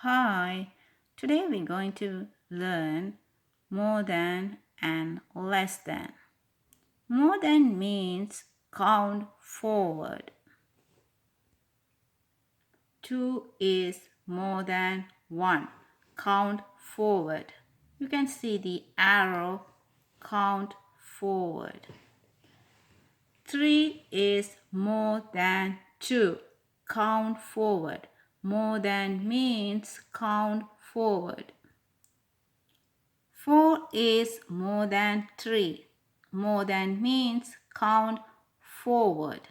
Hi, today we're going to learn more than and less than. More than means count forward. 2 is more than 1. Count forward. You can see the arrow, count forward. 3 is more than 2. Count forward. More than means count forward. 4 is more than 3. More than means count forward.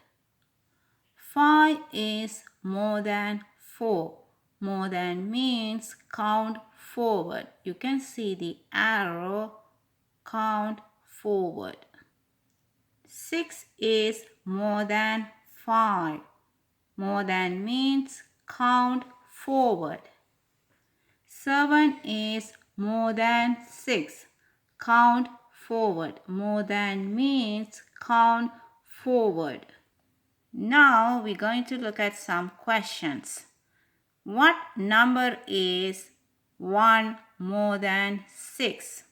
5 is more than 4. More than means count forward. You can see the arrow, count forward. 6 is more than 5. More than means count forward. 7 is more than 6. Count forward. More than means count forward. Now we're going to look at some questions. What number is 1 more than 6?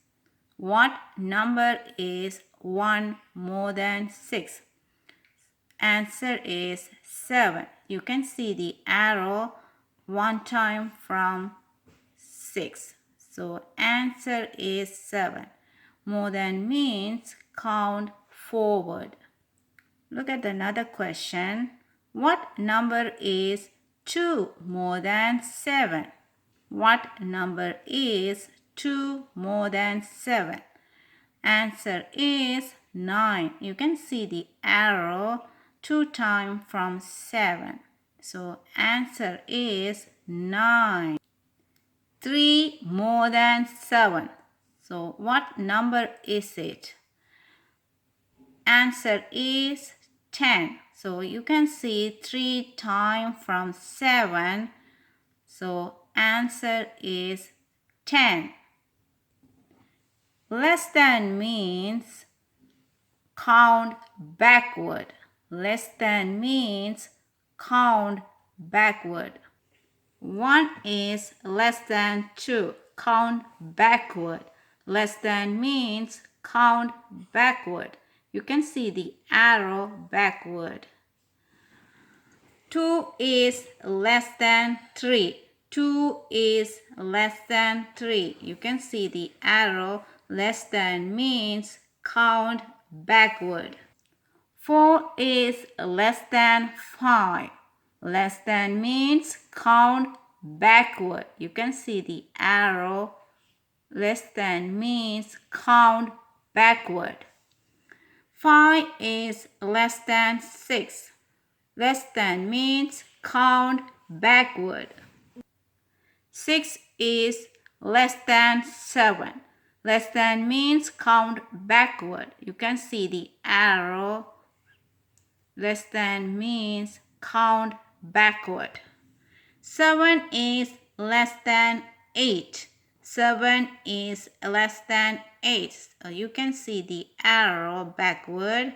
What number is 1 more than 6? Answer is 7. You can see the arrow one time from 6. So answer is 7. More than means count forward. Look at another question. What number is 2 more than 7? What number is 2 more than 7? Answer is 9. You can see the arrow 2 times from 7. So answer is 9. 3 more than 7. So what number is it? Answer is 10. So you can see 3 times from 7. So answer is 10. Less than means count backward. Less than means count backward. 1 is less than 2. Count backward. Less than means count backward. You can see the arrow backward. 2 is less than 3. 2 is less than 3. You can see the arrow less than means count backward. 4 is less than 5. Less than means count backward. You can see the arrow. Less than means count backward. 5 is less than 6. Less than means count backward. 6 is less than 7. Less than means count backward. You can see the arrow. Less than means count backward. 7 is less than 8. 7 is less than 8. So you can see the arrow backward.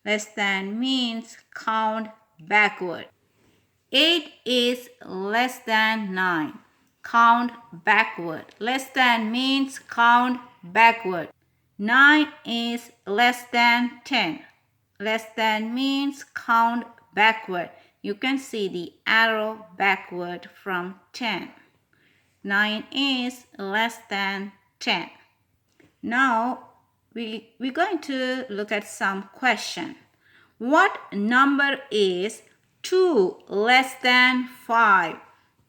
Less than means count backward. 8 is less than 9. Count backward. Less than means count backward. 9 is less than 10. Less than means count backward. You can see the arrow backward from 10. 9 is less than 10. Now we're going to look at some question. What number is 2 less than 5?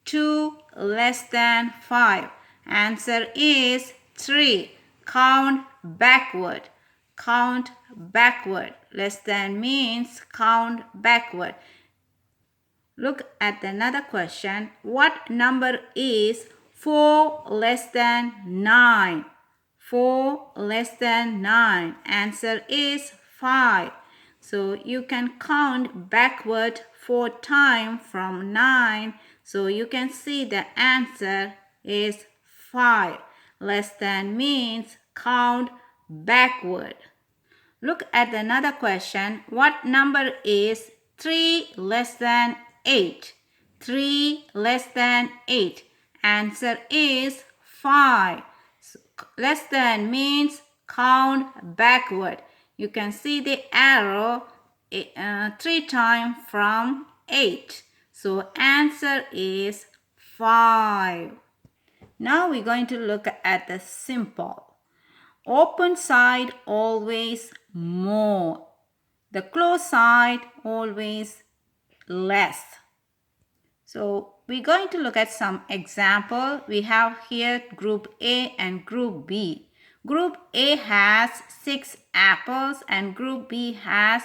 2 less than 5. Answer is 3. Count backward. Count backward. Less than means count backward. Look at another question. What number is 4 less than 9? 4 less than 9. Answer is 5. So you can count backward 4 times from 9. So you can see the answer is 5. Less than means count backward. Look at another question. What number is 3 less than 8? 3 less than 8. Answer is 5. So, less than means count backward. You can see the arrow 3 times from 8. So answer is 5. Now we're going to look at the simple. Open side always more. The closed side always less. So we're going to look at some example. We have here group A and group B. Group A has 6 apples and group B has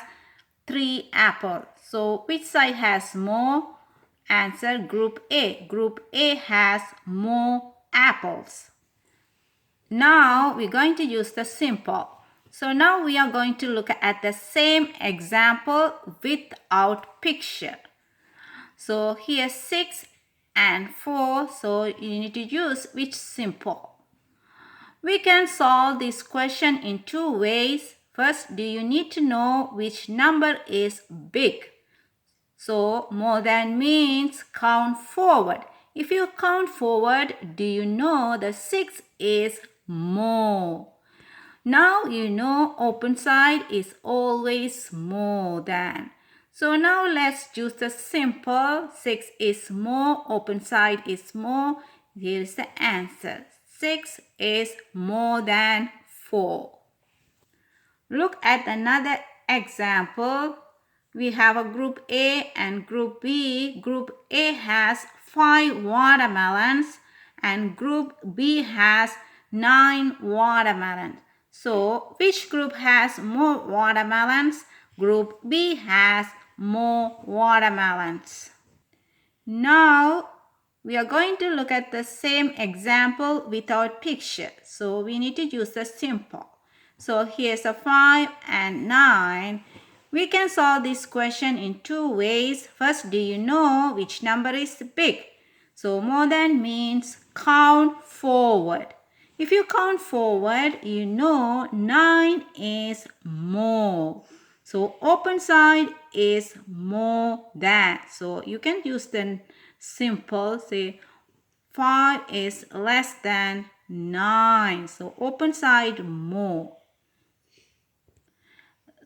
3 apples. So which side has more? Answer group A. Group A has more apples. Now we're going to use the simple. So now we are going to look at the same example without picture. So here 6 and 4. So you need to use which simple. We can solve this question in 2 ways. First, do you need to know which number is big? So more than means count forward. If you count forward, do you know the 6 is more? Now you know open side is always more than. So now let's use the simple. 6 is more, open side is more. Here is the answer. 6 is more than 4. Look at another example. We have a group A and group B. Group A has 5 watermelons and group B has 9 watermelons. So which group has more watermelons? Group B has more watermelons. Now we are going to look at the same example without picture. So we need to use the simple. So here's a 5 and 9. We can solve this question in 2 ways. First, do you know which number is big? So more than means count forward. If you count forward, you know 9 is more. So open side is more than. So you can use the simple, say 5 is less than 9. So open side more.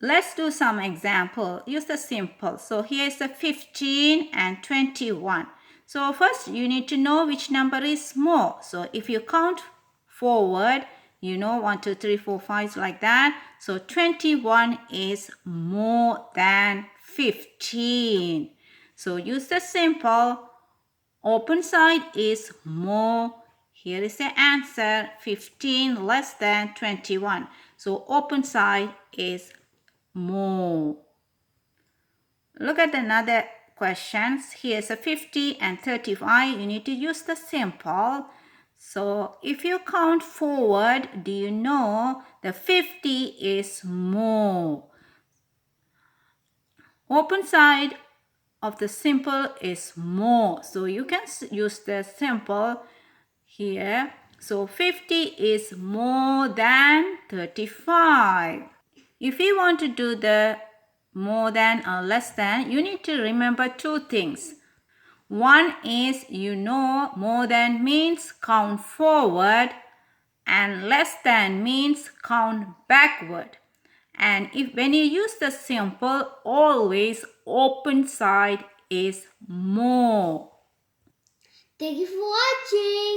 Let's do some example. Use the simple. So here's the 15 and 21. So first you need to know which number is more. So if you count forward, you know 1, 2, 3, 4, 5 like that. So 21 is more than 15. So use the simple. Open side is more. Here is the answer. 15 less than 21. So open side is more. Look at another questions. Here's a 50 and 35. You need to use the simple. So if you count forward, do you know the 50 is more? Open side of the simple is more. So you can use the simple here. So 50 is more than 35. If you want to do the more than or less than, you need to remember 2 things. One is you know more than means count forward and less than means count backward. And when you use the simple, always open side is more. Thank you for watching.